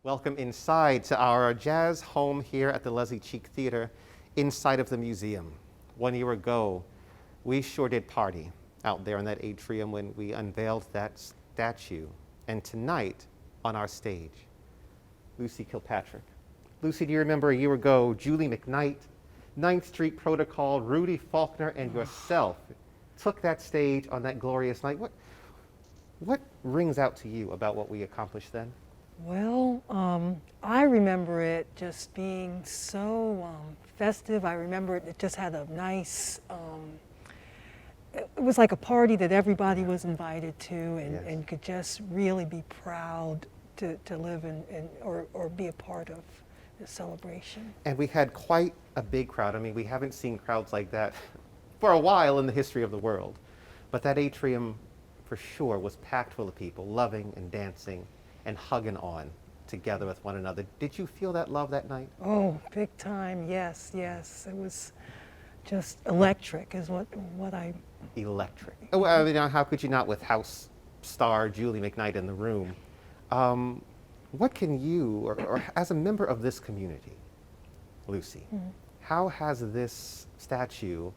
Welcome inside to our jazz home here at the Leslie Cheek Theater, inside of the museum. 1 year ago, we sure did party out there in that atrium when we unveiled that statue. And tonight, on our stage, Lucy Kilpatrick. Lucy, do you remember a year ago, Julie McKnight, 9th Street Protocol, Rudy Faulkner, and yourself took that stage on that glorious night? What rings out to you about what we accomplished then? Well, I remember it just being so festive. I remember it just had a nice, it was like a party that everybody was invited to, and you could just really be proud to live in or be a part of the celebration. And we had quite a big crowd. I mean, we haven't seen crowds like that for a while in the history of the world. But that atrium, for sure, was packed full of people, loving and dancing and hugging on together with one another. Did you feel that love that night? Oh, big time, yes. It was just electric is what I... Electric. Oh, I mean, how could you not with house star Julie McKnight in the room? What can you, or as a member of this community, Lucy, how has this statue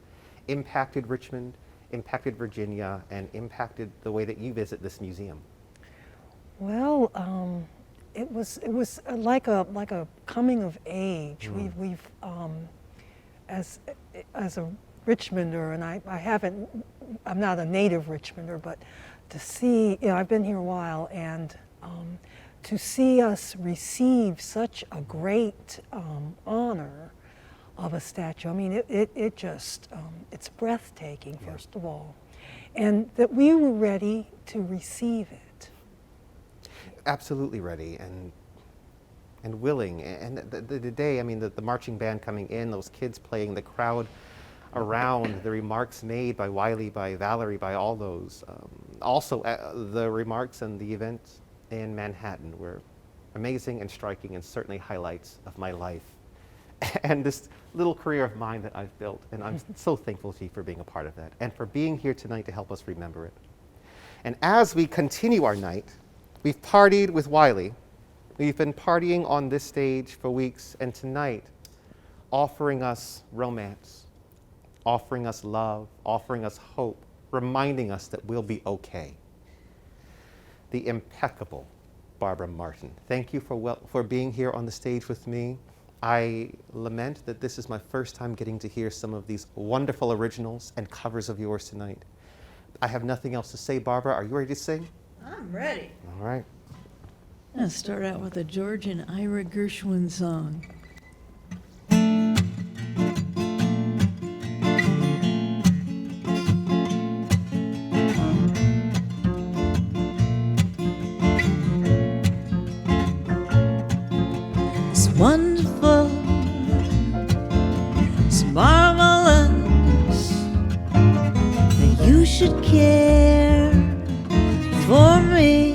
impacted Richmond, impacted Virginia, and impacted the way that you visit this museum? Well, it was like a coming of age. We've as a Richmonder, and I'm not a native Richmonder, but to see, I've been here a while, and to see us receive such a great honor of a statue. I mean, it just, it's breathtaking, first of all, and that we were ready to receive it. Absolutely ready and willing. And the day, I mean, the marching band coming in, those kids playing, the crowd around, the remarks made by Wiley, by Valerie, by all those. Also, the remarks and the event in Manhattan were amazing and striking, and certainly highlights of my life and this little career of mine that I've built. And I'm so thankful to you for being a part of that and for being here tonight to help us remember it. And as we continue our night, we've partied with Wiley. We've been partying on this stage for weeks, and tonight, offering us romance, offering us love, offering us hope, reminding us that we'll be okay. The impeccable Barbara Martin. Thank you for being here on the stage with me. I lament that this is my first time getting to hear some of these wonderful originals and covers of yours tonight. I have nothing else to say. Barbara, are you ready to sing? I'm ready. All right. I'm going to start out with a George and Ira Gershwin song. It's wonderful, it's marvelous that you should care for me.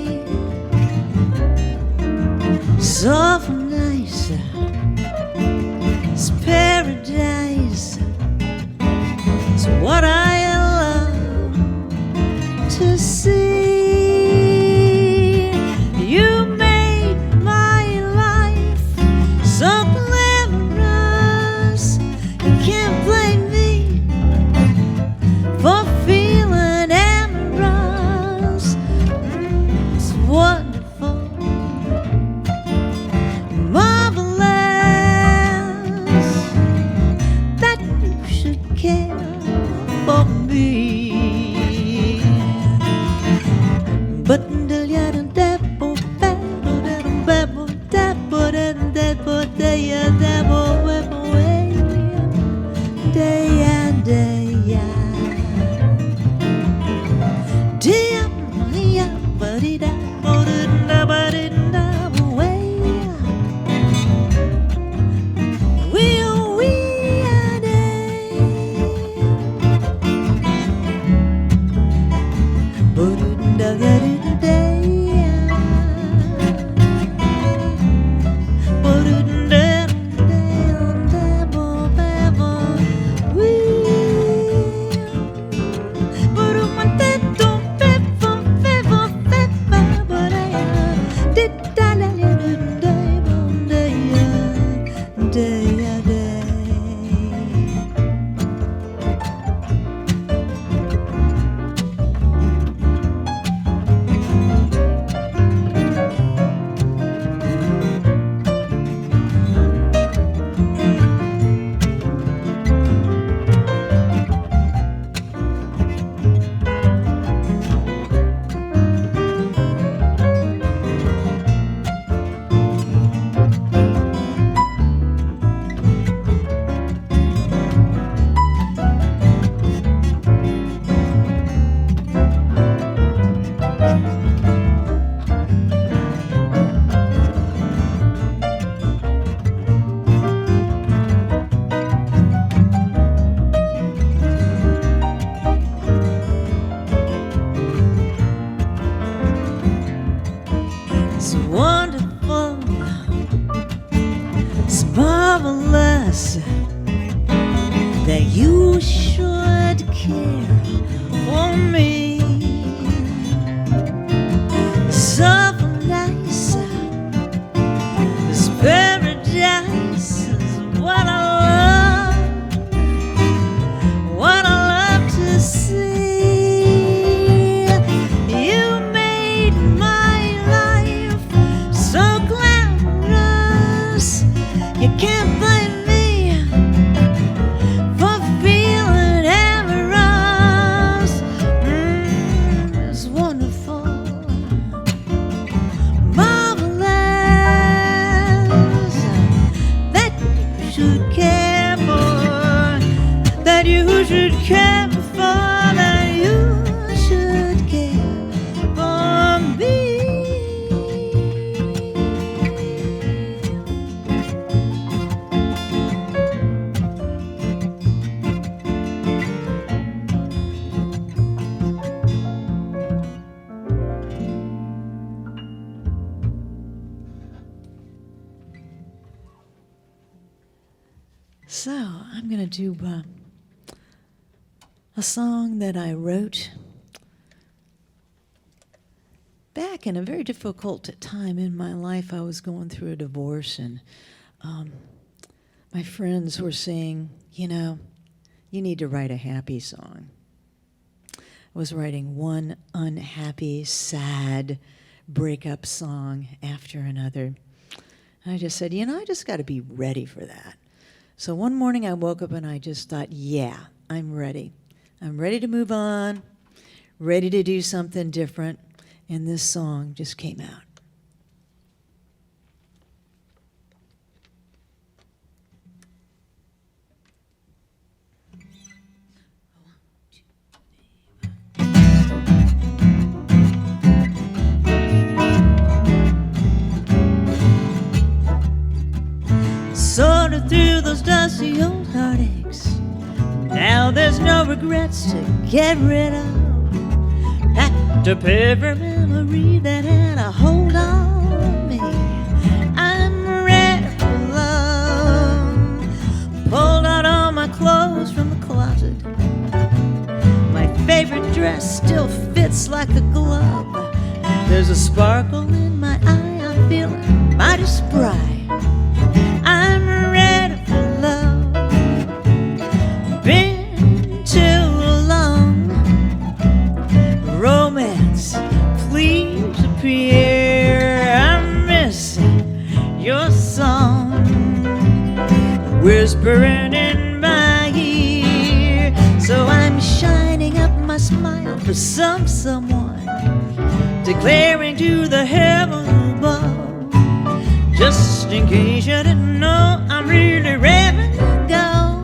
It's awful nice, it's paradise, it's what I love to see. You made my life so glamorous, you can't blame me for feeling amorous. It's wonderful, marvelous that you should care for me. But marvelous that you should care for me. So nice, this paradise is what I love to see. You made my life so glamorous. You can't blame me for feeling amorous. It's wonderful, marvelous that you should care for, that you should care for, that you should care for me. So I'm going to do a song that I wrote back in a very difficult time in my life. I was going through a divorce, and my friends were saying, you know, you need to write a happy song. I was writing one unhappy, sad breakup song after another. And I just said, you know, I just got to be ready for that. So one morning I woke up and I just thought, yeah, I'm ready. I'm ready to move on, ready to do something different. And this song just came out. Sorted through those dusty old heartaches. Now there's no regrets to get rid of. Packed up every memory that had a hold on me. I'm ready for love. Pulled out all my clothes from the closet. My favorite dress still fits like a glove. There's a sparkle in my eye. I'm feeling mighty spry. I'm ready for love. Been too long. Romance, please appear. I'm missing your song, whispering in my ear. So I'm shining up my smile for someone, declaring to the heavens above. Just in case you didn't know, I'm really ready to go.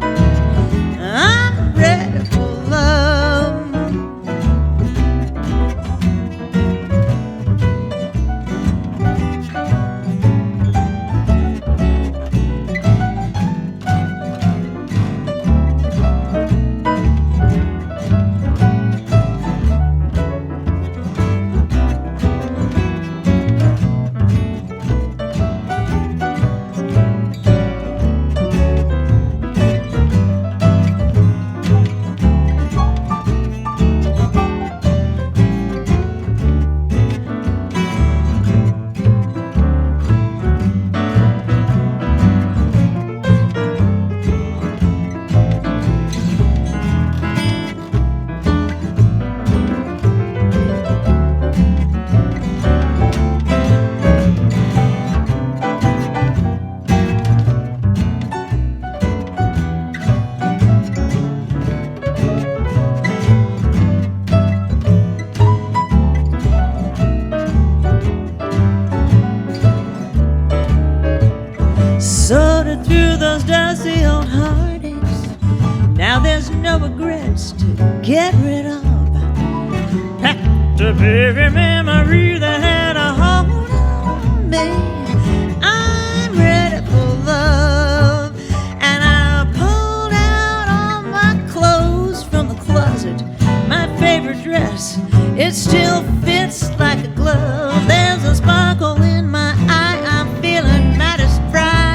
I'm ready for love. Sorted through those dusty old heartaches. Now there's no regrets to get rid of. Packed up every memory that had a hold on me. I'm ready for love. And I pulled out all my clothes from the closet. My favorite dress, it still fits like a glove. There's a sparkle in my eye. I'm feeling mighty spry.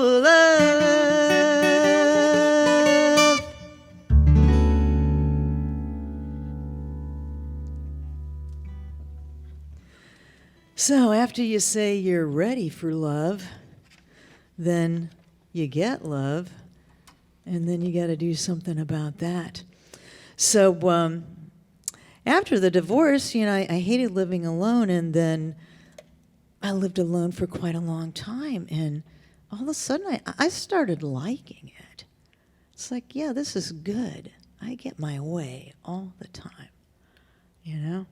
love. So after you say you're ready for love, then you get love, and then you got to do something about that. So after the divorce, you know, I hated living alone, and then I lived alone for quite a long time, and all of a sudden I started liking it. It's like, yeah, this is good. I get my way all the time, you know?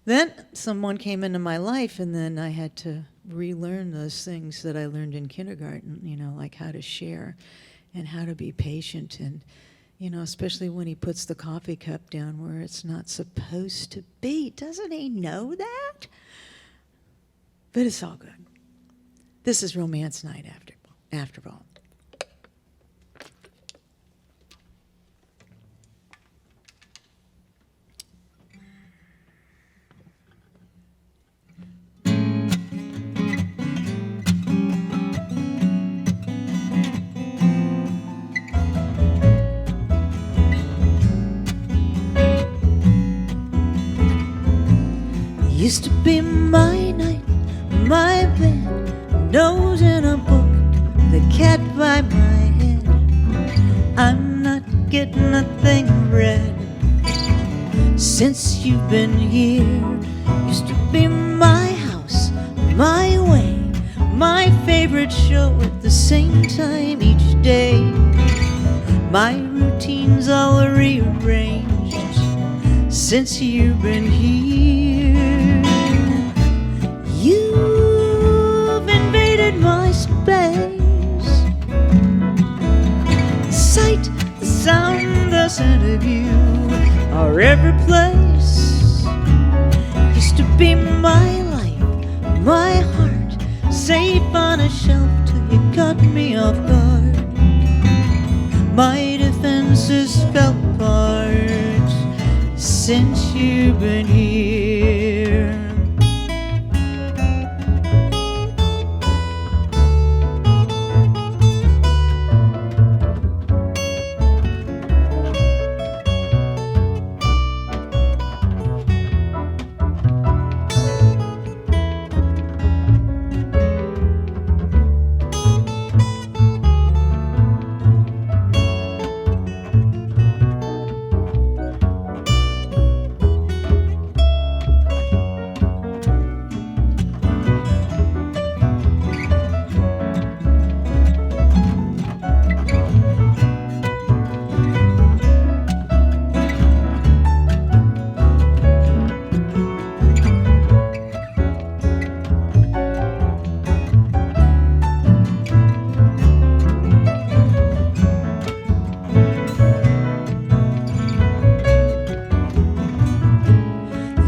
Then someone came into my life, and then I had to relearn those things that I learned in kindergarten, you know, like how to share and how to be patient, and, you know, especially when he puts the coffee cup down where it's not supposed to be. Doesn't he know that? But it's all good. This is romance night after all. Used to be my night, my bed, nose in a book, the cat by my head. I'm not getting a thing read since you've been here. Used to be my house, my way, my favorite show at the same time each day. My routine's all rearranged since you've been here. You've invaded my space. The sight, the sound, the scent of you are every place. Used to be my life, my heart, safe on a shelf till you caught me off guard. My defenses fell apart since you've been here.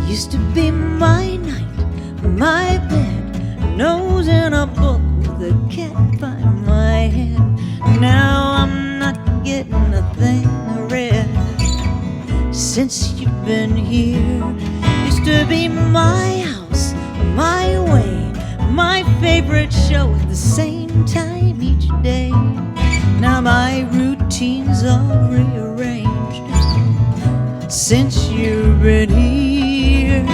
Used to be my night, my bed, nose in a book with a cat by my head. Now I'm not getting a thing read since you've been here. Used to be my house, my way, my favorite show at the same time each day. Now my routine's all rearranged since you've been here.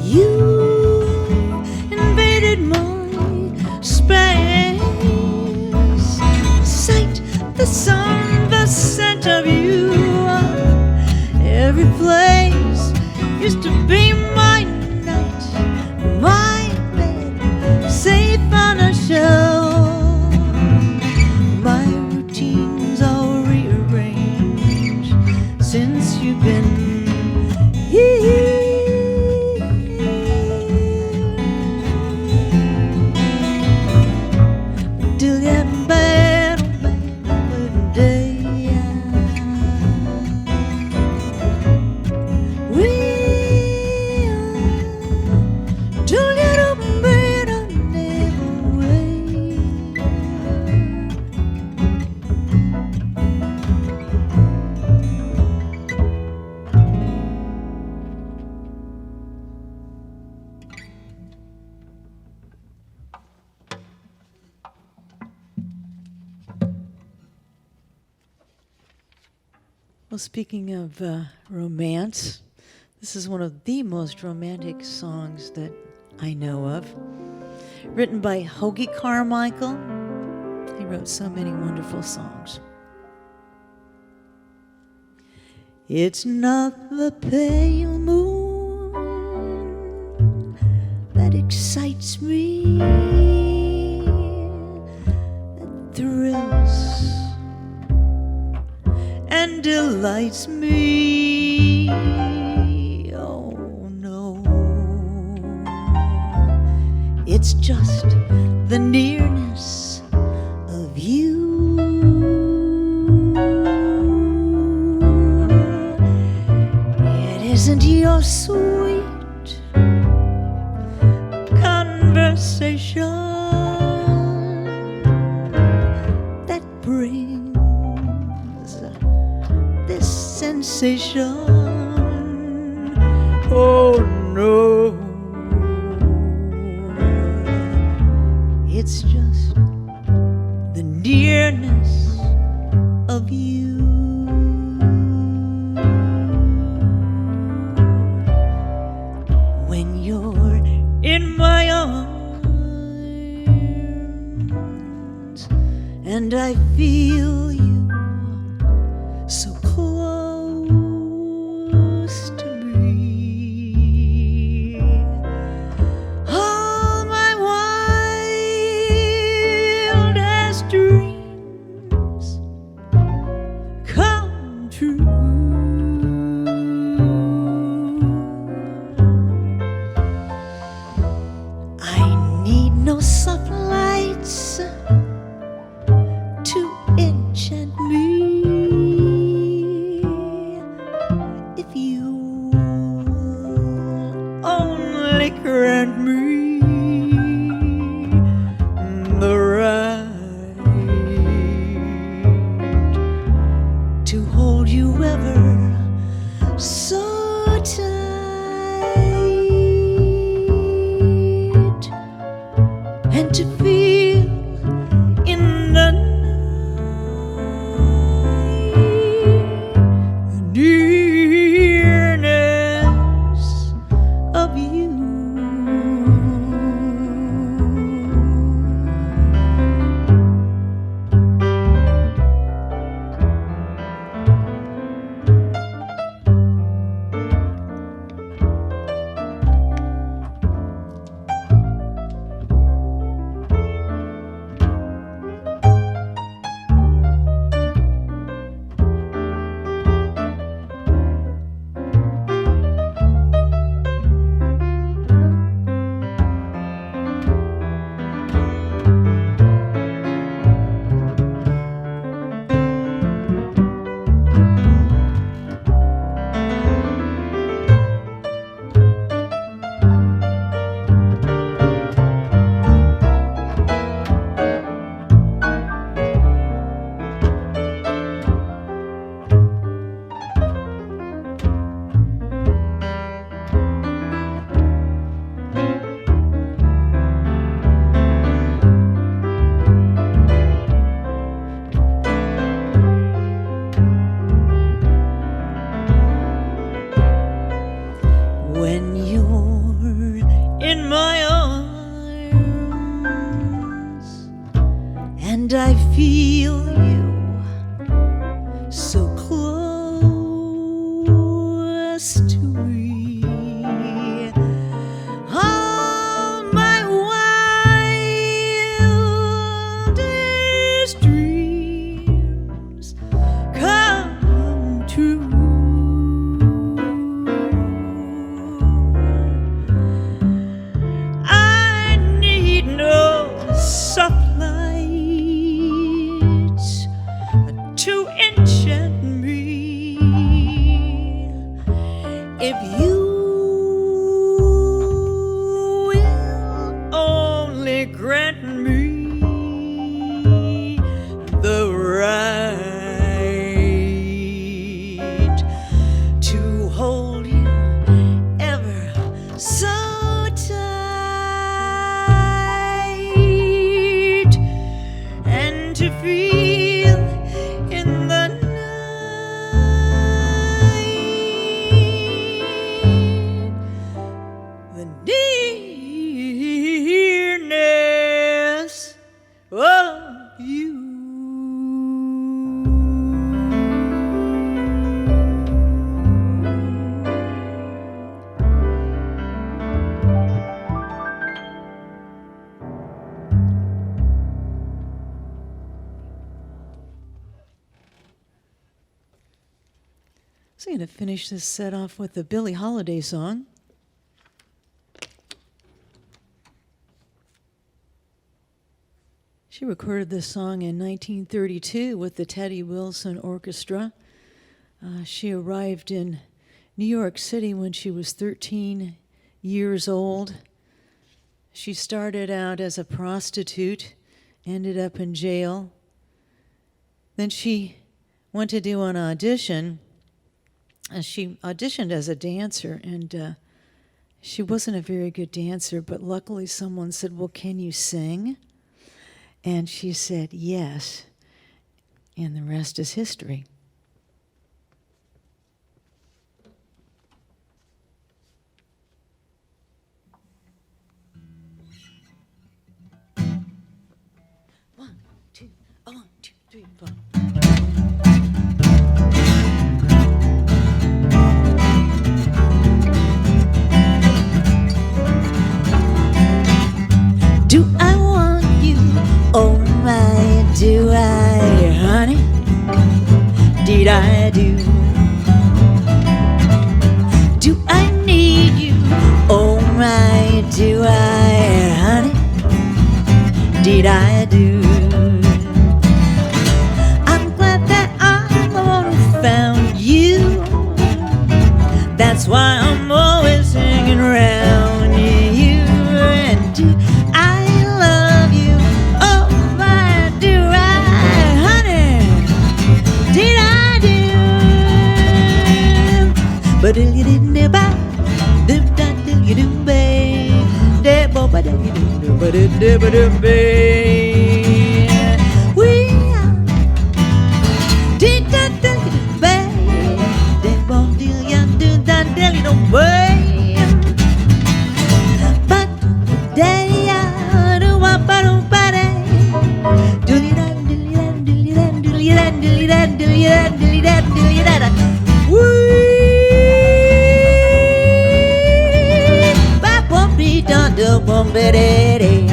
You invaded my space. The sight, the sound, the scent of you are every place. Used to be my night, my bed, safe on a shelf. My routine's all rearranged since you've been here. Till that bad, bad day. Well, speaking of romance, this is one of the most romantic songs that I know of. Written by Hoagie Carmichael. He wrote so many wonderful songs. It's not the pale moon that excites me, that thrills and delights me. Oh no, it's just the nearness of you. It isn't your sweet conversation that brings this sensation. Oh no, it's just the nearness of you. When you're in my arms and I feel you so close to me, all my wildest dreams come true. I need no soft lights to enchant me. If you only grant me the right to hold you ever so tight, and to feel in the night the nearness of you. When you're in my arms and I feel you so close to me, all my wildest dreams come true. I need no soft lights you. So I'm going to finish this set off with the Billie Holiday song. She recorded this song in 1932 with the Teddy Wilson Orchestra. She arrived in New York City when she was 13 years old. She started out as a prostitute, ended up in jail. Then she went to do an audition. She auditioned as a dancer, and she wasn't a very good dancer, but luckily someone said, well, can you sing? And she said, yes, and the rest is history. One, two, three, four. Do I want you? Oh my, do I, honey? Did I do? Do I need you? Oh my, do I, honey? Did I do? I'm glad that I'm the one who found you. That's why I'm always hanging around you. And do I love you? Oh my, do I, honey? Did I do? But you didn't do bad, do that till you do bad, de bo ba da you do, but it did but it bad. We are did that till you do bad, de bo till you do that till you do bad. But today I do what I do, but do you that, do you that, do you that, do you that, do you that, do you that, do you that, do you that, ba bum be dun dum bum be de de.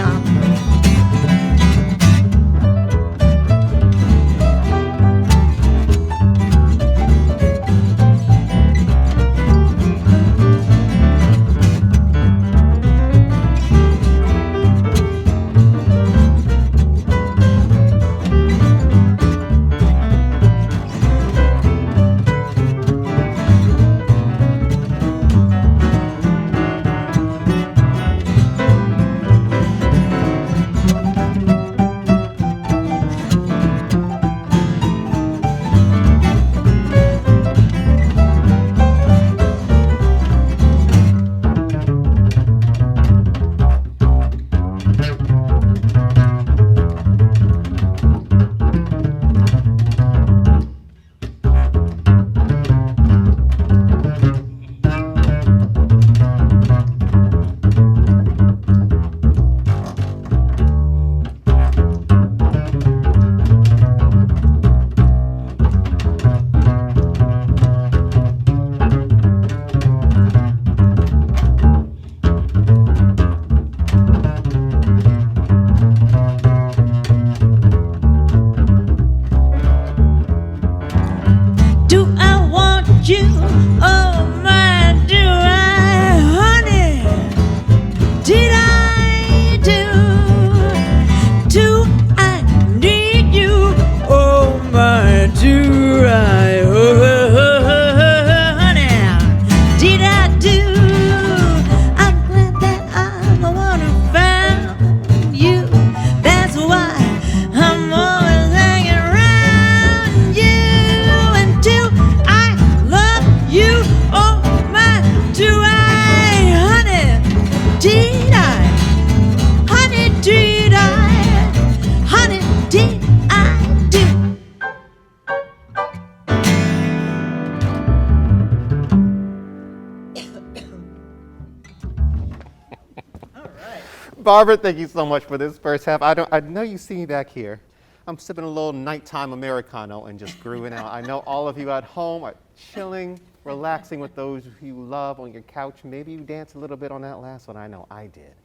Barbara, thank you so much for this first half. I know you see me back here. I'm sipping a little nighttime Americano and just grooving out. I know all of you at home are chilling, relaxing with those you love on your couch. Maybe you danced a little bit on that last one. I know I did.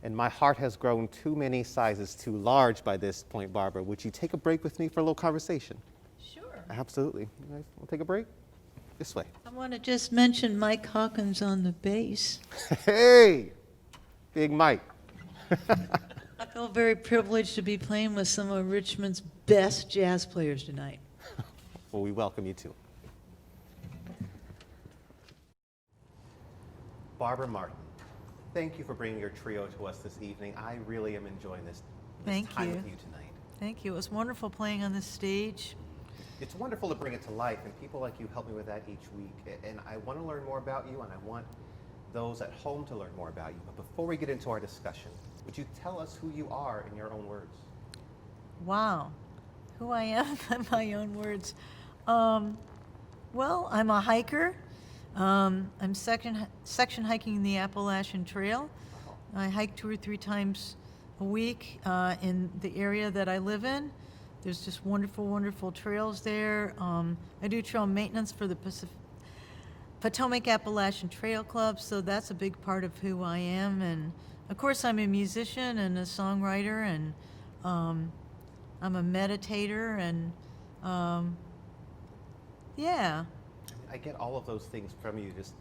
And my heart has grown too many sizes too large by this point, Barbara. Would you take a break with me for a little conversation? Sure. Absolutely. You guys want to take a break? This way. I want to just mention Mike Hawkins on the bass. Hey, Big Mike. I feel very privileged to be playing with some of Richmond's best jazz players tonight. Well, we welcome you too. Barbara Martin, thank you for bringing your trio to us this evening. I really am enjoying this Thank time you. with you tonight. Thank you. It was wonderful playing on this stage. It's wonderful to bring it to life, and people like you help me with that each week. And I want to learn more about you, and I want those at home to learn more about you. But before we get into our discussion, would you tell us who you are in your own words? Wow. Who I am in my own words. Well, I'm a hiker. I'm section hiking the Appalachian Trail. I hike 2 or 3 times a week in the area that I live in. There's just wonderful, wonderful trails there. I do trail maintenance for the Potomac Appalachian Trail Club, so that's a big part of who I am. And of course, I'm a musician and a songwriter, and I'm a meditator, and yeah. I get all of those things from you. Just,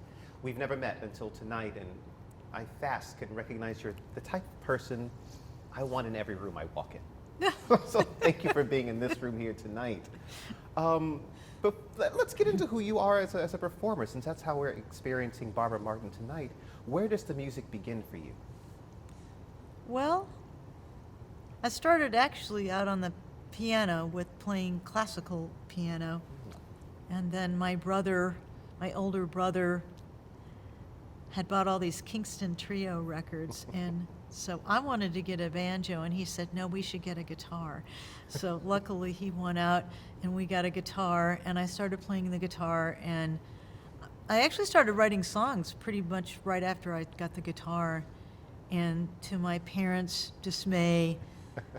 we've never met until tonight, and I fast can recognize you're the type of person I want in every room I walk in. So thank you for being in this room here tonight. But let's get into who you are as a performer, since that's how we're experiencing Barbara Martin tonight. Where does the music begin for you? Well, I started actually out on the piano with playing classical piano. And then my older brother, had bought all these Kingston Trio records. And so I wanted to get a banjo, and he said, no, we should get a guitar. So luckily he went out and we got a guitar, and I started playing the guitar. And I actually started writing songs pretty much right after I got the guitar. And to my parents' dismay,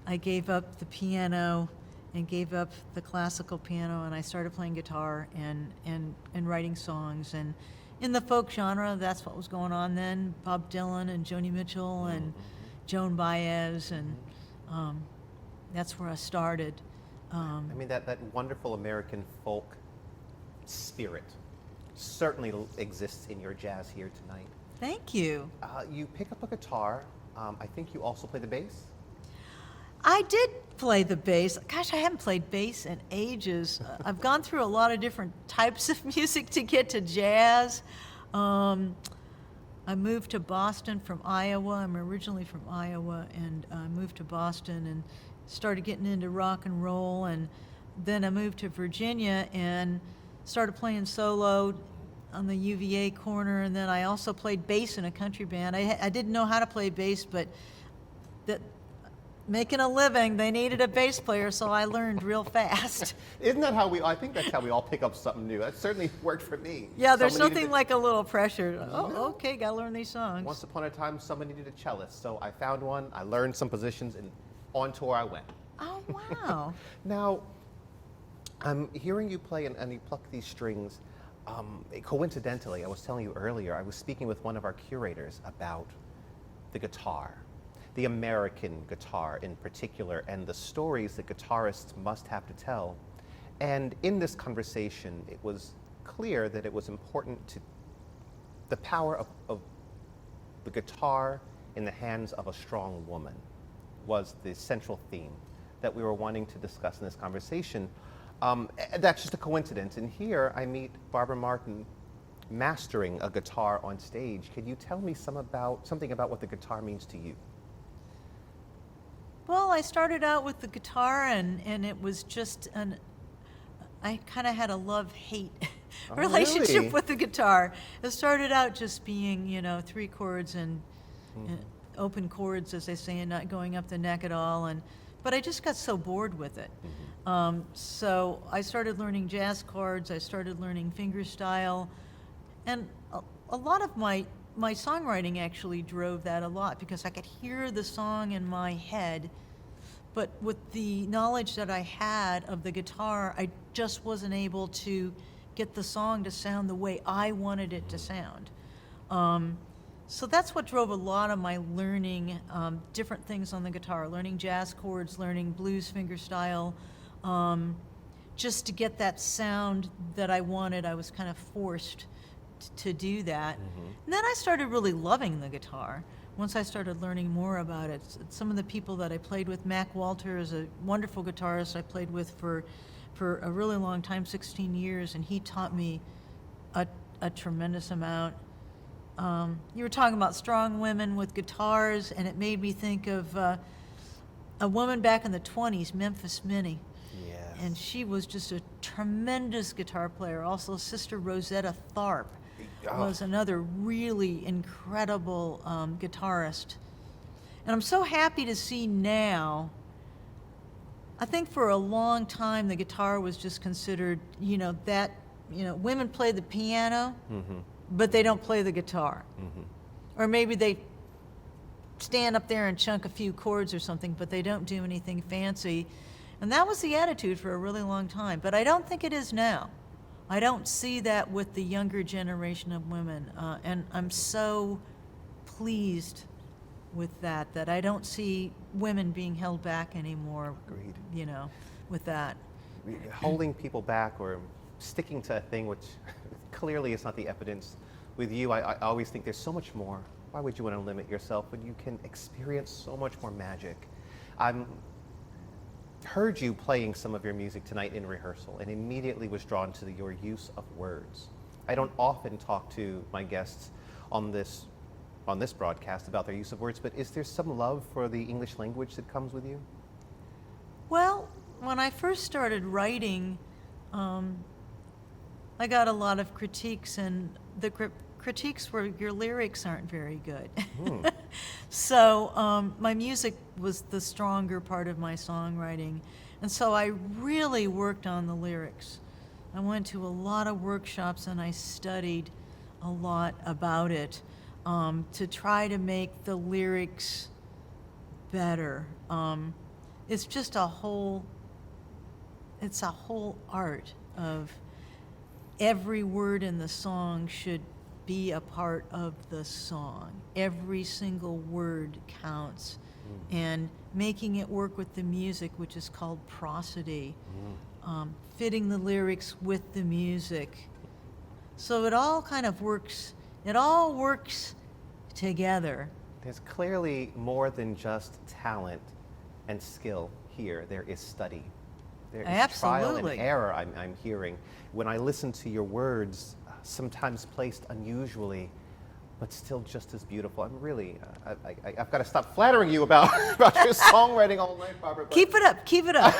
I gave up the piano and gave up the classical piano, and I started playing guitar and writing songs. And in the folk genre, that's what was going on then. Bob Dylan and Joni Mitchell and Joan Baez, and that's where I started. I mean, that wonderful American folk spirit certainly exists in your jazz here tonight. Thank you. You pick up a guitar. I think you also play the bass? I did play the bass. Gosh, I haven't played bass in ages. I've gone through a lot of different types of music to get to jazz. I moved to Boston from Iowa. I'm originally from Iowa, and I moved to Boston and started getting into rock and roll. And then I moved to Virginia and started playing solo on the UVA corner. And then I also played bass in a country band. I didn't know how to play bass, but making a living, they needed a bass player, so I learned real fast. Isn't that how I think that's how we all pick up something new. That certainly worked for me. Yeah, there's Somebody nothing needed- like a little pressure. Oh, okay, gotta learn these songs. Once upon a time, somebody needed a cellist, so I found one, I learned some positions, and on tour I went. Oh, wow. Now, I'm hearing you play and you pluck these strings. Coincidentally, I was telling you earlier, I was speaking with one of our curators about the guitar, the American guitar in particular, and the stories that guitarists must have to tell. And in this conversation, it was clear that it was important to the power of the guitar in the hands of a strong woman was the central theme that we were wanting to discuss in this conversation. That's just a coincidence. And here I meet Barbara Martin mastering a guitar on stage. Can you tell me something about what the guitar means to you? Well, I started out with the guitar, and it was just I kind of had a love-hate relationship really? with the guitar. It started out just being, 3 chords and open chords, as they say, and not going up the neck at all. But I just got so bored with it. So I started learning jazz chords. I started learning fingerstyle, and a lot of my songwriting actually drove that a lot, because I could hear the song in my head, but with the knowledge that I had of the guitar, I just wasn't able to get the song to sound the way I wanted it to sound. So that's what drove a lot of my learning different things on the guitar, learning jazz chords, learning blues fingerstyle, just to get that sound that I wanted. I was kind of forced to do that. And then I started really loving the guitar once I started learning more about it. Some of the people that I played with, Mac Walter is a wonderful guitarist I played with for a really long time, 16 years, and he taught me a tremendous amount. You were talking about strong women with guitars, and it made me think of a woman back in the 20s, Memphis Minnie. Yes. And she was just a tremendous guitar player. Also, Sister Rosetta Tharpe was another really incredible guitarist. And I'm so happy to see now, I think for a long time the guitar was just considered, women play the piano, but they don't play the guitar. Or maybe they stand up there and chunk a few chords or something, but they don't do anything fancy. And that was the attitude for a really long time. But I don't think it is now. I don't see that with the younger generation of women. And I'm so pleased with that I don't see women being held back anymore. Agreed. With that. Holding people back or sticking to a thing which clearly is not the evidence. With you, I always think there's so much more. Why would you want to limit yourself when you can experience so much more magic? I'm heard you playing some of your music tonight in rehearsal and immediately was drawn to your use of words. I don't often talk to my guests on this broadcast about their use of words, but is there some love for the English language that comes with you? Well, when I first started writing, I got a lot of critiques, and the critiques were your lyrics aren't very good. So my music was the stronger part of my songwriting, and so I really worked on the lyrics. I went to a lot of workshops and I studied a lot about it to try to make the lyrics better. It's just a whole art of every word in the song should be a part of the song. Every single word counts. And making it work with the music, which is called prosody. Fitting the lyrics with the music. So it all kind of works, it all works together. There's clearly more than just talent and skill here. There is study. There is trial and error I'm hearing. When I listen to your words, sometimes placed unusually, but still just as beautiful. I'm really, I've got to stop flattering you about your songwriting all night, Barbara. Keep it up, keep it up.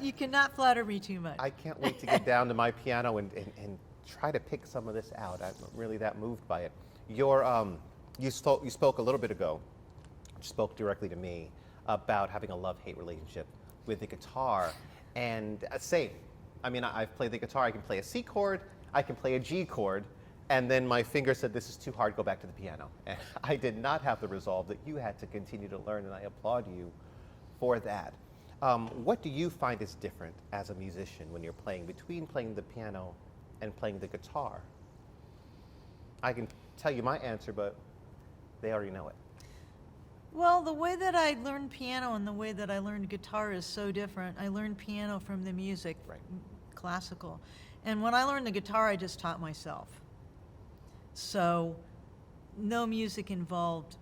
You cannot flatter me too much. I can't wait to get down to my piano and try to pick some of this out. I'm really that moved by it. You spoke a little bit ago, spoke directly to me about having a love-hate relationship with the guitar, and same. I mean, I've played the guitar. I can play a C chord, I can play a G chord, and then my finger said, "This is too hard. Go back to the piano." And I did not have the resolve that you had to continue to learn, and I applaud you for that. What do you find is different as a musician when you're playing between playing the piano and playing the guitar? I can tell you my answer, but they already know it. Well, the way that I learned piano and the way that I learned guitar is so different. I learned piano from the music, Right. Classical. And when I learned the guitar, I just taught myself. So no music involved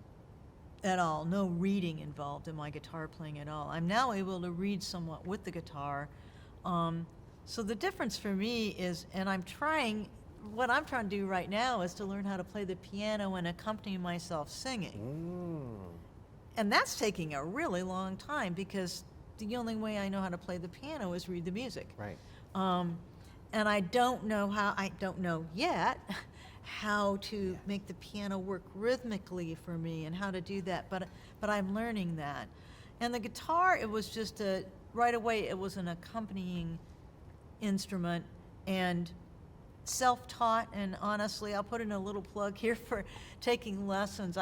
at all, no reading involved in my guitar playing at all. I'm now able to read somewhat with the guitar. So the difference for me is, and what I'm trying to do right now is to learn how to play the piano and accompany myself singing. And that's taking a really long time because the only way I know how to play the piano is read the music. Right. And I don't know yet how to make the piano work rhythmically for me and how to do that, but I'm learning that. And the guitar, it was just right away, it was an accompanying instrument and self-taught, and honestly, I'll put in a little plug here for taking lessons.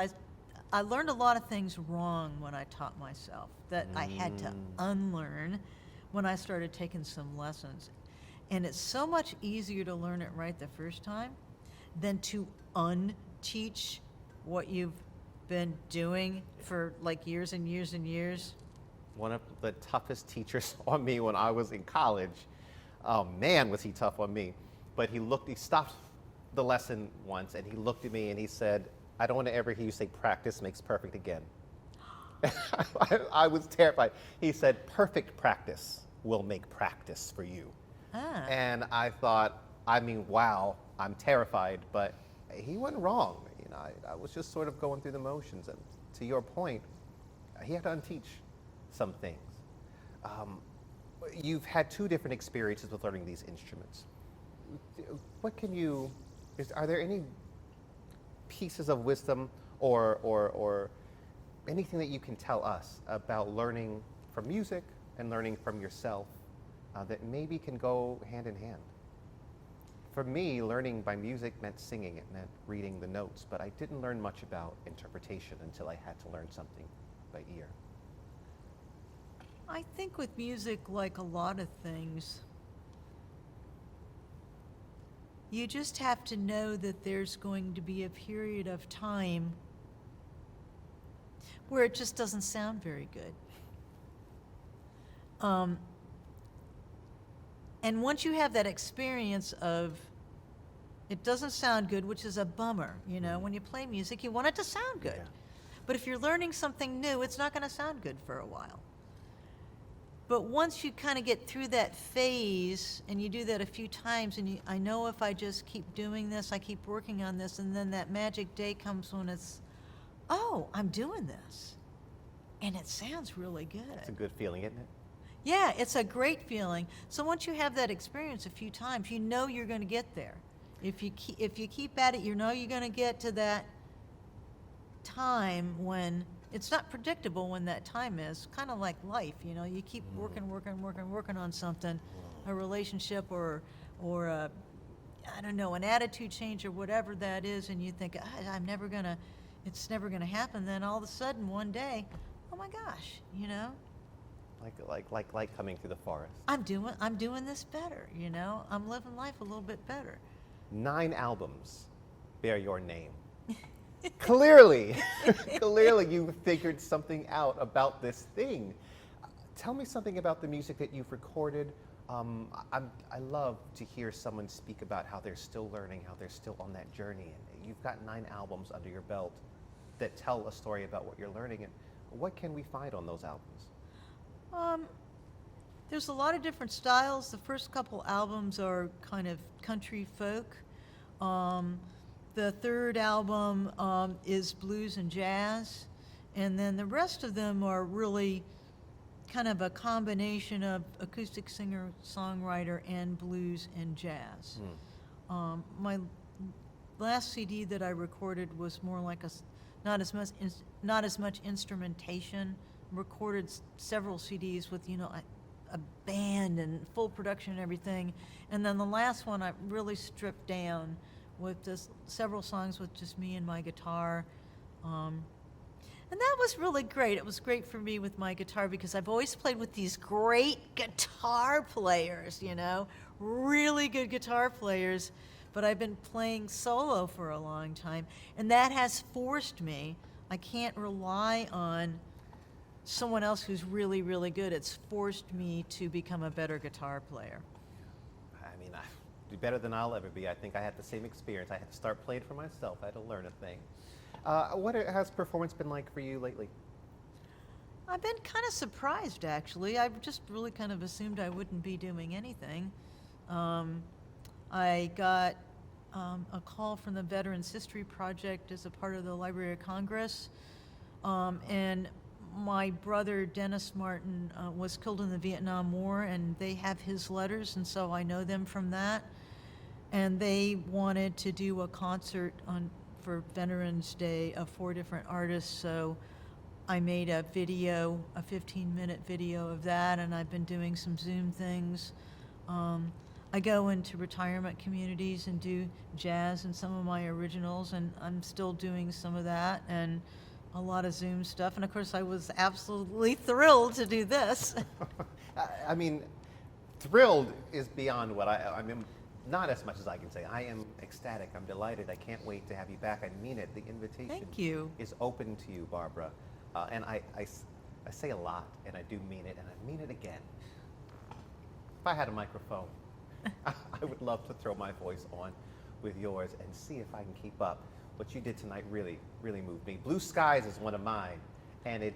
I learned a lot of things wrong when I taught myself that I had to unlearn when I started taking some lessons. And it's so much easier to learn it right the first time than to unteach what you've been doing for like years and years and years. One of the toughest teachers on me when I was in college. Oh man, was he tough on me. But he stopped the lesson once and he looked at me and he said, I don't want to ever hear you say practice makes perfect again. I was terrified. He said, perfect practice will make practice for you. Ah. And I thought, I mean, wow, I'm terrified, but he wasn't wrong. You know, I was just sort of going through the motions. And to your point, he had to unteach some things. You've had 2 different experiences with learning these instruments. Are there any pieces of wisdom or anything that you can tell us about learning from music and learning from yourself that maybe can go hand in hand? For me, learning by music meant singing, it meant reading the notes, but I didn't learn much about interpretation until I had to learn something by ear. I think with music, like a lot of things, you just have to know that there's going to be a period of time where it just doesn't sound very good. And once you have that experience of it doesn't sound good, which is a bummer, you know, when you play music, you want it to sound good. Yeah. But if you're learning something new, it's not going to sound good for a while. But once you kind of get through that phase and you do that a few times, and I know if I just keep doing this, I keep working on this, and then that magic day comes when it's, oh, I'm doing this. And it sounds really good. It's a good feeling, isn't it? Yeah, it's a great feeling. So once you have that experience a few times, you know you're going to get there. If you keep at it, you know you're going to get to that time when it's not predictable when that time is. Kind of like life, you know. You keep working on something, a relationship or a, I don't know, an attitude change or whatever that is, and you think it's never gonna happen. Then all of a sudden one day, oh my gosh, you know. Like light coming through the forest. I'm doing this better, you know. I'm living life a little bit better. 9 albums bear your name. Clearly you figured something out about this thing. Tell me something about the music that you've recorded. I love to hear someone speak about how they're still learning, how they're still on that journey. And you've got 9 albums under your belt that tell a story about what you're learning. And what can we find on those albums? There's a lot of different styles. The first couple albums are kind of country folk. The third album is blues and jazz. And then the rest of them are really kind of a combination of acoustic singer, songwriter, and blues and jazz. My last CD that I recorded was more like not as much instrumentation. Recorded several CDs with, you know, a band and full production and everything. And then the last one I really stripped down with just several songs with just me and my guitar. And that was really great. It was great for me with my guitar because I've always played with these great guitar players, you know, really good guitar players, but I've been playing solo for a long time, and that has forced me. I can't rely on someone else who's really, really good. It's forced me to become a better guitar player. I mean, do better than I'll ever be. I think I had the same experience. I had to start playing for myself. I had to learn a thing. What has performance been like for you lately? I've been kind of surprised, actually. I just really kind of assumed I wouldn't be doing anything. I got a call from the Veterans History Project as a part of the Library of Congress, and my brother, Dennis Martin, was killed in the Vietnam War, and they have his letters, and so I know them from that. And they wanted to do a concert for Veterans Day of 4 different artists, so I made a video, a 15-minute video of that, and I've been doing some Zoom things. I go into retirement communities and do jazz and some of my originals, and I'm still doing some of that. And a lot of Zoom stuff. And of course, I was absolutely thrilled to do this. I mean, thrilled is beyond what I mean, not as much as I can say. I am ecstatic. I'm delighted. I can't wait to have you back. I mean it. The invitation Thank you. is open to you, Barbara. And I say a lot, and I do mean it, and I mean it again. If I had a microphone, I would love to throw my voice on with yours and see if I can keep up. What you did tonight really, really moved me. Blue Skies is one of mine, and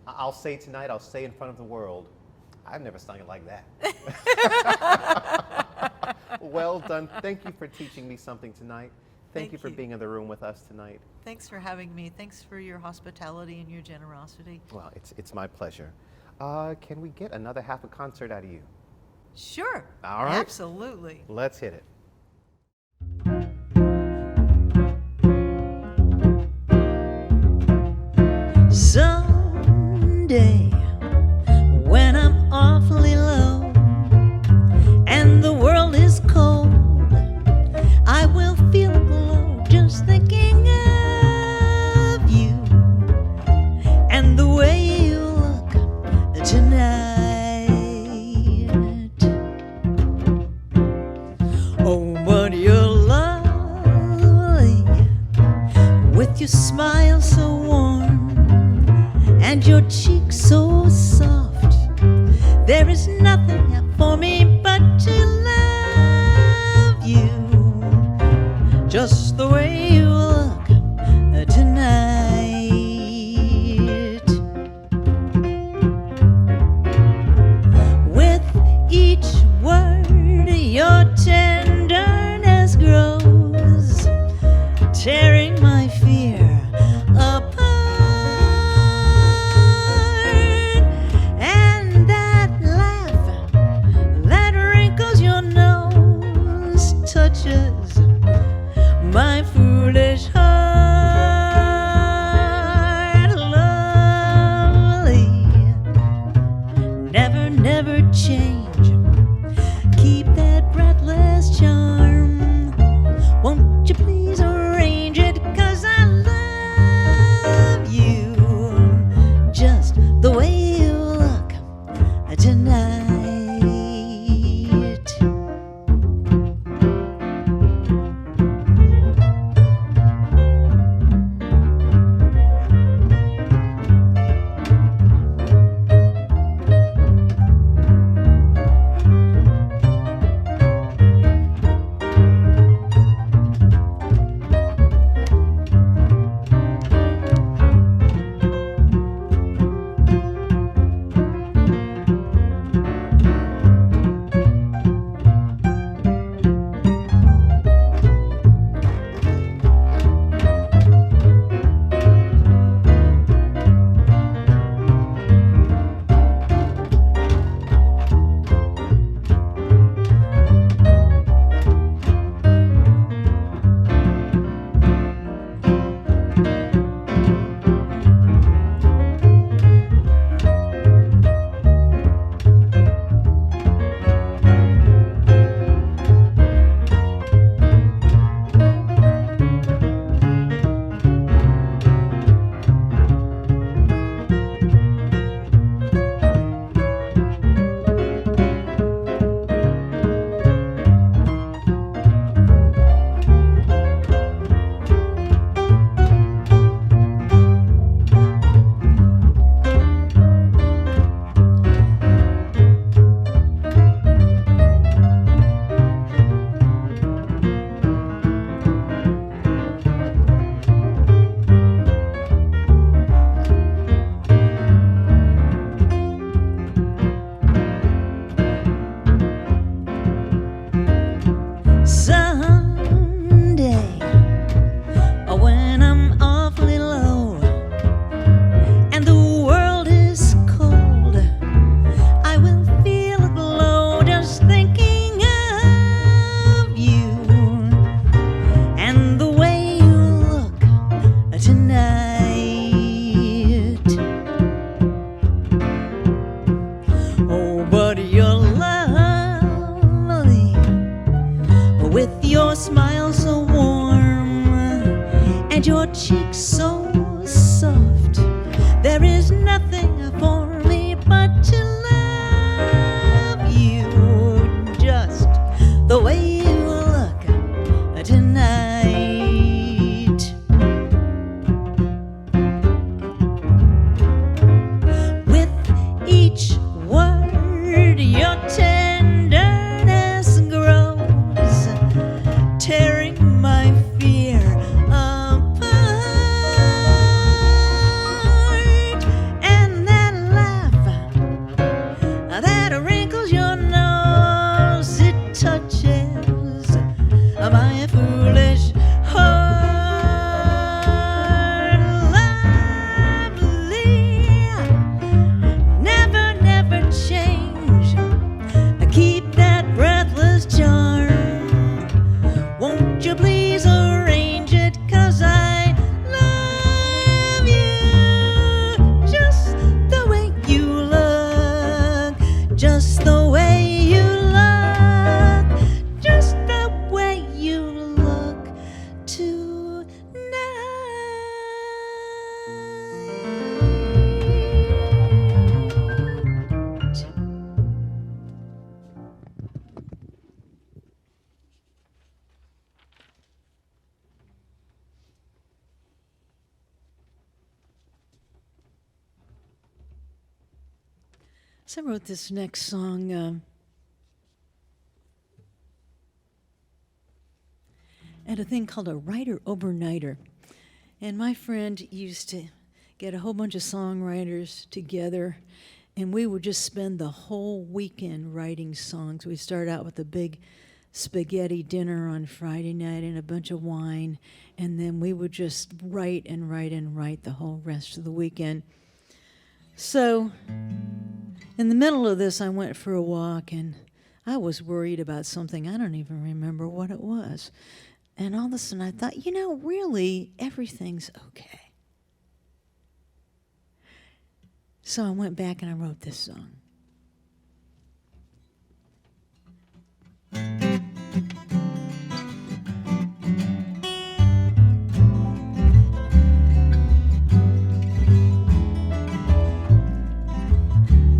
I'll say tonight, I'll say in front of the world, I've never sung it like that. Well done. Thank you for teaching me something tonight. Thank you for being in the room with us tonight. Thanks for having me. Thanks for your hospitality and your generosity. Well, it's my pleasure. Can we get another half a concert out of you? Sure. All right. Absolutely. Let's hit it. Someday, when I'm awfully low and the world is cold, I will feel a glow just thinking of you and the way you look tonight. Oh, but you're lovely with your smile so warm and your cheeks so soft. There is nothing left for me but to love you, just the way you look tonight. With each word, your tenderness grows, tearing my fear apart. And that laugh that wrinkles your nose touches my foolish heart. Lovely, never, never change. Keep that breathless charm. Won't you please arrange it? 'Cause I love you just the way you look tonight. Smile so warm and your cheeks so soft. that wrinkles your nose, it touches my foolish heart. Lovely, never, never change. Keep that breathless charm. Won't you please arrange it? 'Cause I love you just the way you look, just the way you look, just the way you look tonight. So I wrote this next song at a thing called a writer overnighter. And my friend used to get a whole bunch of songwriters together, and we would just spend the whole weekend writing songs. We'd start out with a big spaghetti dinner on Friday night and a bunch of wine, and then we would just write and write and write the whole rest of the weekend. So in the middle of this, I went for a walk, and I was worried about something. I don't even remember what it was. And all of a sudden, I thought, you know, really, everything's okay. So I went back and I wrote this song.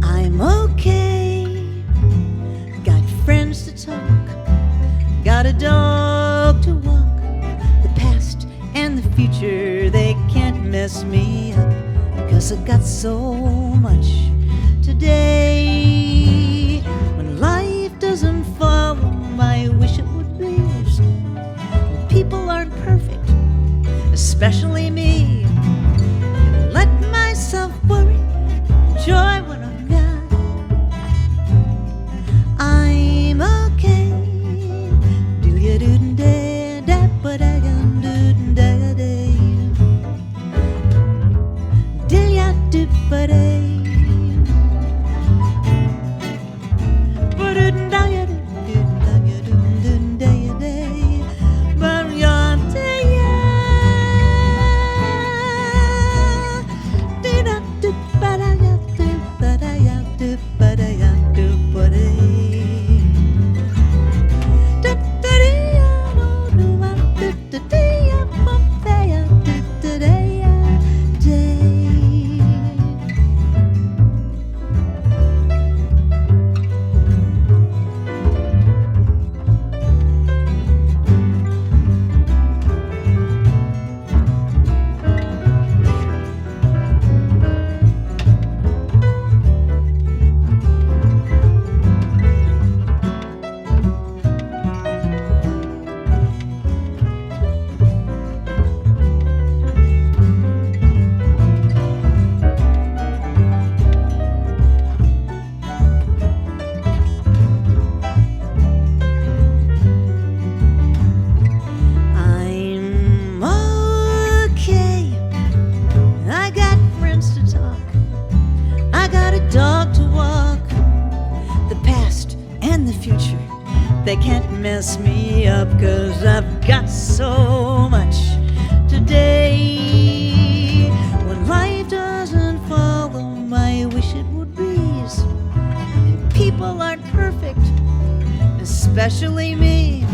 I'm okay, got friends to talk, got a dog to walk. The past and the future, they can't mess me up, 'cause I've got so much today. When life doesn't follow my wish it would be, when people aren't perfect, especially me, let myself worry, enjoy what I've got. I'm okay. They can't mess me up, 'cause I've got so much today. When life doesn't follow my wish it would be, and people aren't perfect, especially me,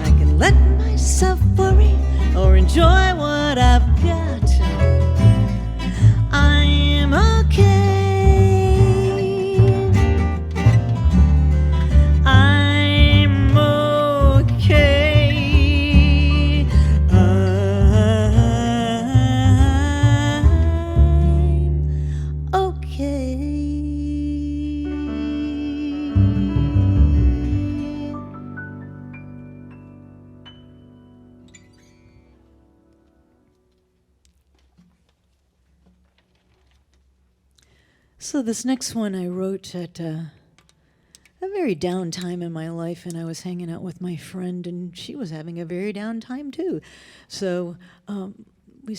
I can let myself worry or enjoy what I've got. I'm okay. So this next one I wrote at a very down time in my life, and I was hanging out with my friend, and she was having a very down time too. So we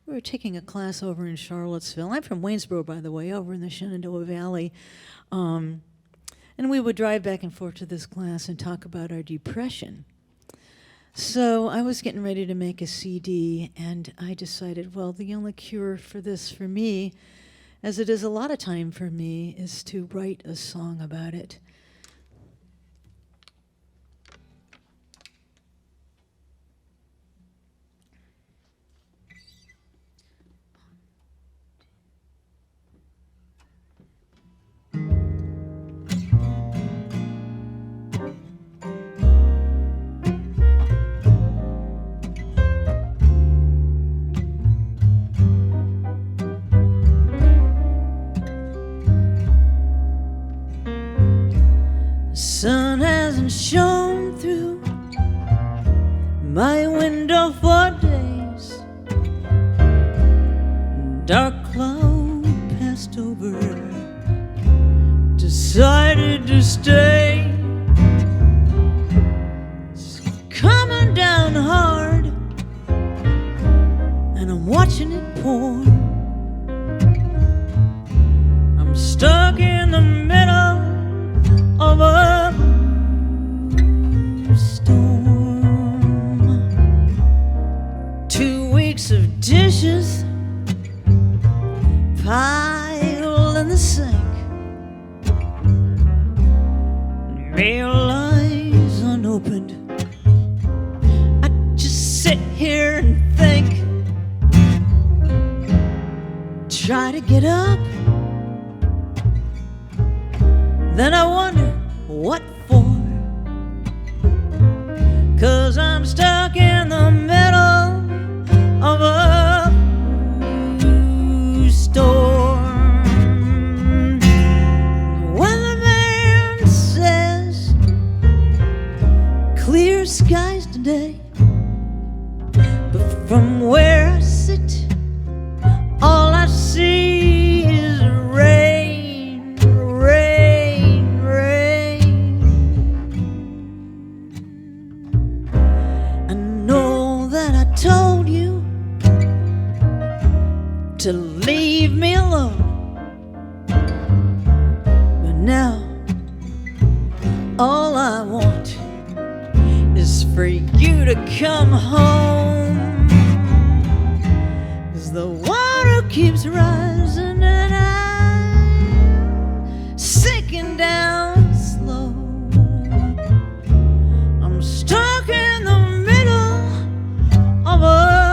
were taking a class over in Charlottesville. I'm from Waynesboro, by the way, over in the Shenandoah Valley. And we would drive back and forth to this class and talk about our depression. So I was getting ready to make a CD, and I decided, well, the only cure for this for me, as it is a lot of time for me, is to write a song about it. Sun hasn't shone through my window for days. Dark cloud passed over, decided to stay. It's coming down hard, and I'm watching it pour. I'm stuck in the middle of a storm. 2 weeks of dishes piled in the sink. Mail lies unopened. I just sit here and think. Try to get up, then I wonder what for. 'Cause I'm stuck in the middle of a storm. The weatherman says clear skies today, but from where I sit, all I see is rain, rain, rain. I know that I told you to leave me alone, but now all I want is for you to come home. 'Cause the water keeps rising and I'm sinking down slow. I'm stuck in the middle of a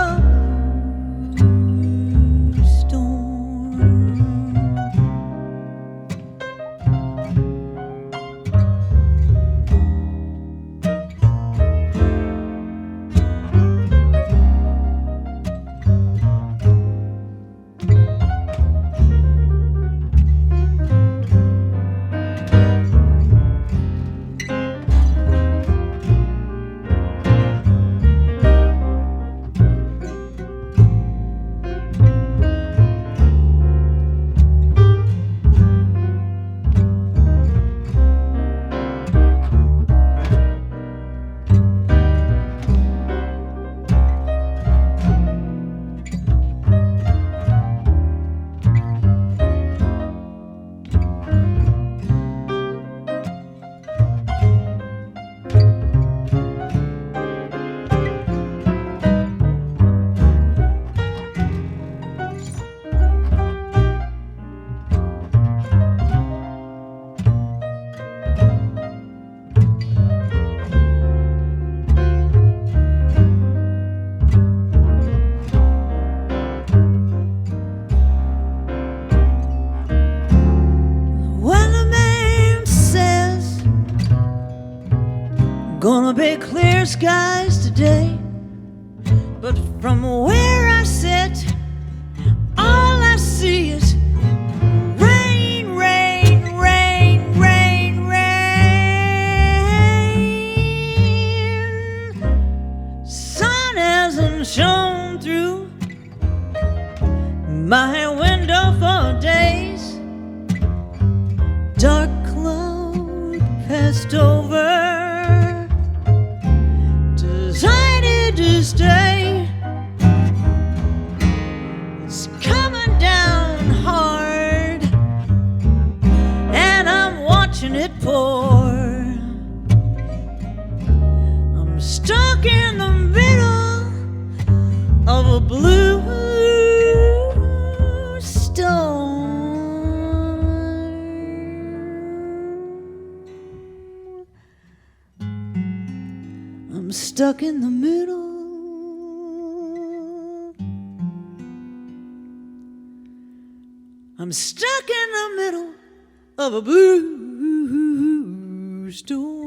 gonna be clear skies today, but from where I sit, all I see is rain, rain, rain, rain, rain. Sun hasn't shone through my window for days. just over, decided to stay. It's coming down hard, and I'm watching it pour. I'm stuck in the middle of a blue storm. I'm stuck in the middle. I'm stuck in the middle of a blue storm.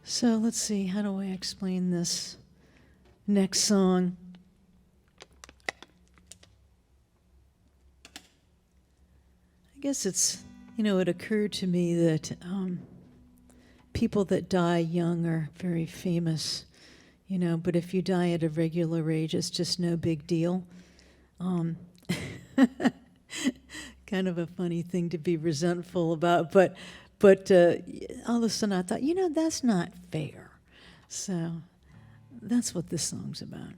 So let's see, how do I explain this next song? I guess it's, it occurred to me that people that die young are very famous, but if you die at a regular age, it's just no big deal. Kind of a funny thing to be resentful about, but all of a sudden I thought, that's not fair. So that's what this song's about.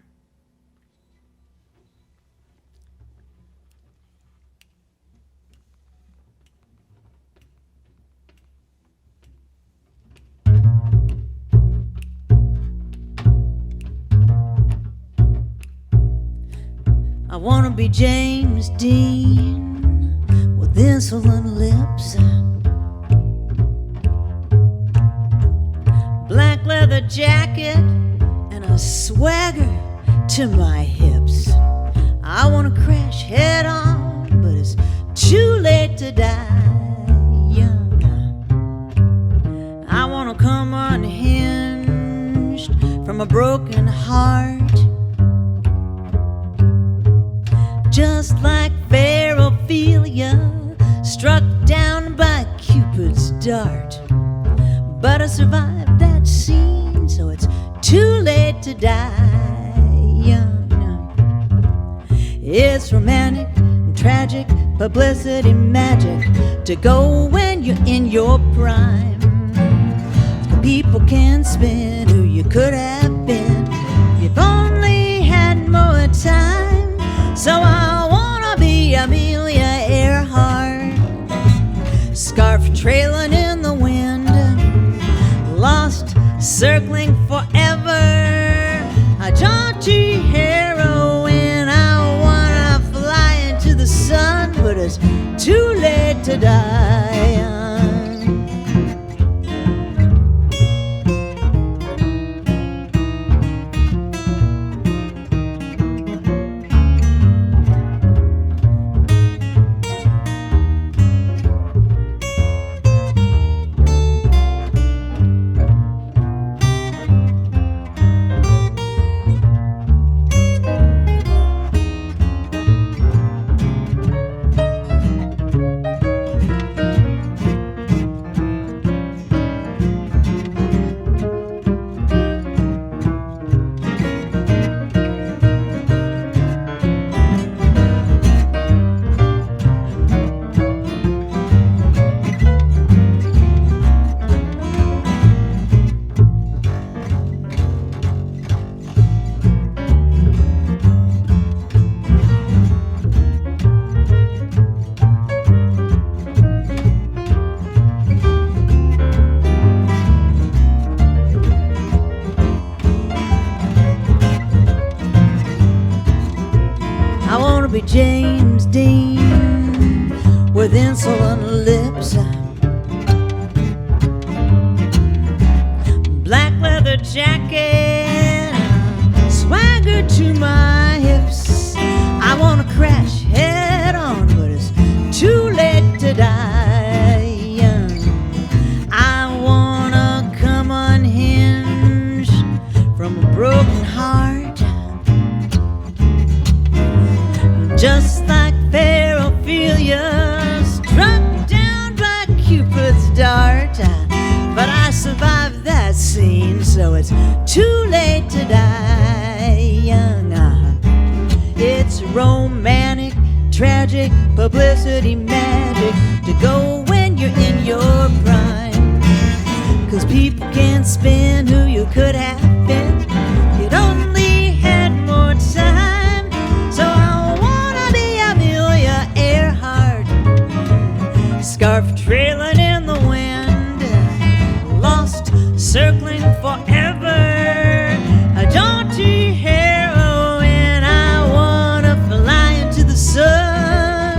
I want to be James Dean with insolent lips, black leather jacket and a swagger to my hips. I want to crash head on, but it's too late to die young. I want to come unhinged from a broken heart, just like fair Ophelia, struck down by Cupid's dart. But I survived that scene, so it's too late to die young. It's romantic and tragic, publicity magic, to go when you're in your prime. People can spin who you could have been if you've only had more time. So I wanna be Amelia Earhart, scarf trailing in the wind, lost, circling forever, a jaunty heroine. I wanna fly into the sun, but it's too late to die. James Dean with insolent lips, black leather jacket, swagger to my hips. I wanna crash head on, but it's too late to die young. I wanna come unhinged from a broken heart, just like fair Ophelia, struck down by Cupid's dart. seen, so it's too late to die young. It's romantic, tragic, publicity magic to go when you're in your prime. 'Cause people can't spin who you could have been. You'd only had more time. So I wanna be Amelia Earhart, scarf trailing in the wind, lost, circling forever, a jaunty heroine. I wanna fly into the sun,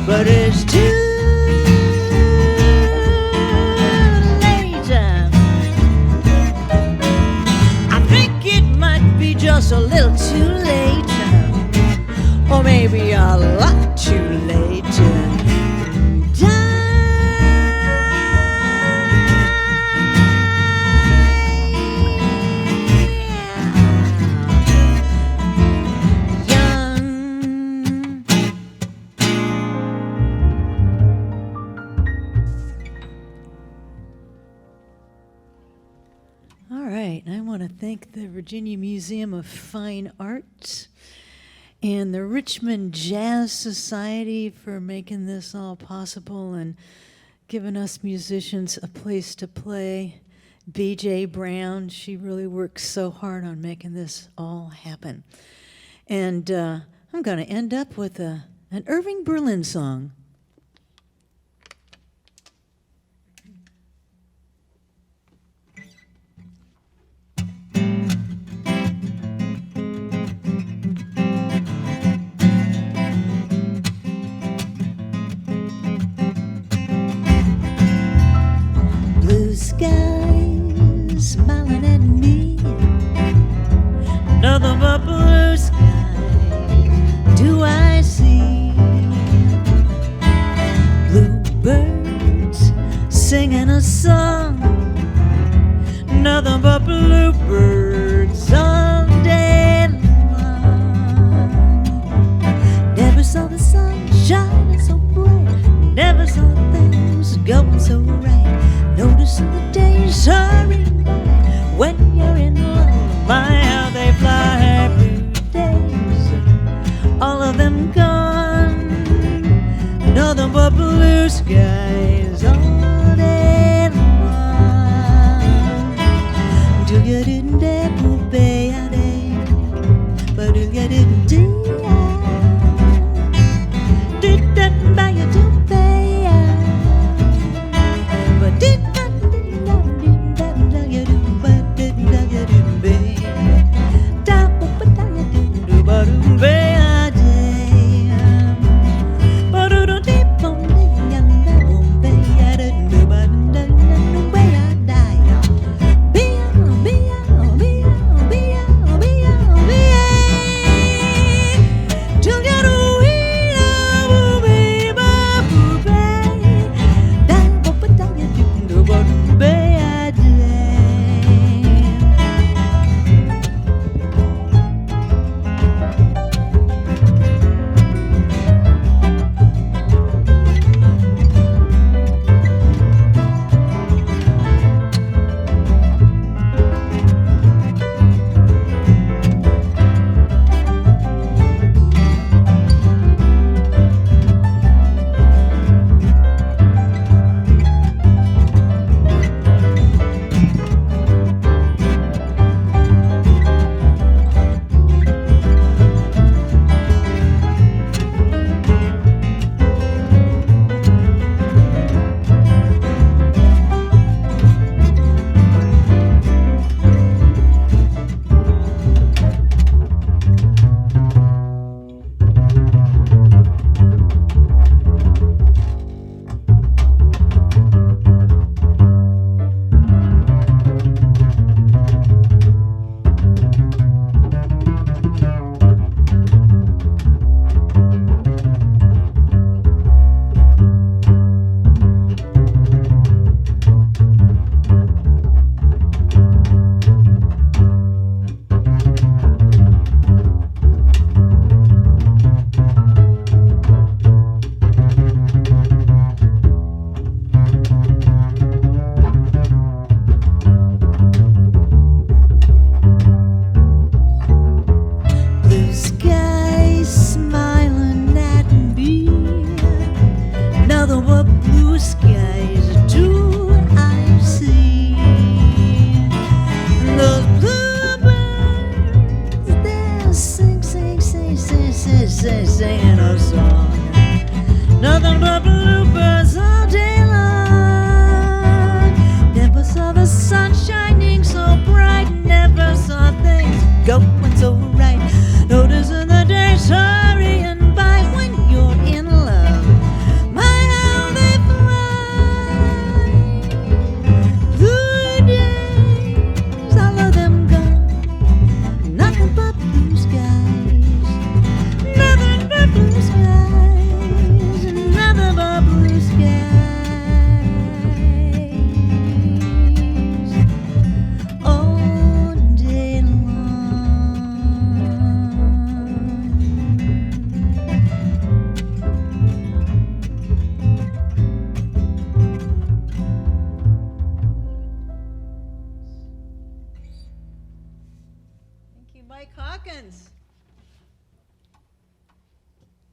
but it's too late. I think it might be just a little too late, or maybe a lot too late to I want to thank the Virginia Museum of Fine Arts and the Richmond Jazz Society for making this all possible and giving us musicians a place to play. B.J. Brown, she really works so hard on making this all happen. And I'm going to end up with an Irving Berlin song. Skies smiling at me, nothing but blue skies do I see. Bluebirds singing a song, nothing but bluebirds all day long. Never saw the sun shining so bright, never saw things going so right. Noticing the days hurrying by when you're in love. My, how they fly, blue days, all of them gone. Nothing but blue skies all day long. Do you didn't dare obey a day, but do you didn't do did that by you to pay, but did baby.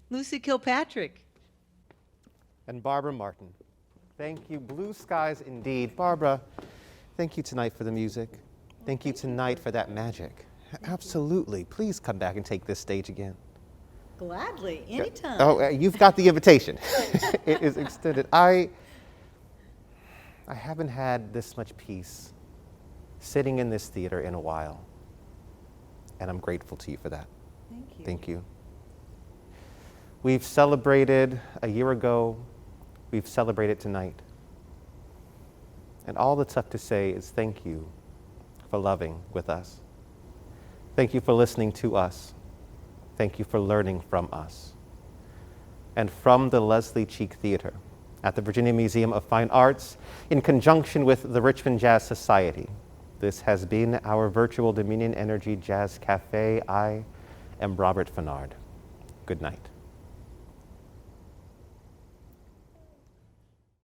Lucy Kilpatrick. And Barbara Martin. Thank you. Blue skies indeed. Barbara, thank you tonight for the music. Thank you tonight for that magic. Absolutely. Please come back and take this stage again. Gladly, anytime. Oh, you've got the invitation. It is extended. I haven't had this much peace sitting in this theater in a while. And I'm grateful to you for that. Thank you. Thank you. We've celebrated a year ago. We've celebrated tonight. And all that's left to say is thank you for loving with us. Thank you for listening to us. Thank you for learning from us. And from the Leslie Cheek Theater at the Virginia Museum of Fine Arts, in conjunction with the Richmond Jazz Society, this has been our virtual Dominion Energy Jazz Café. I am Robert Fennard. Good night.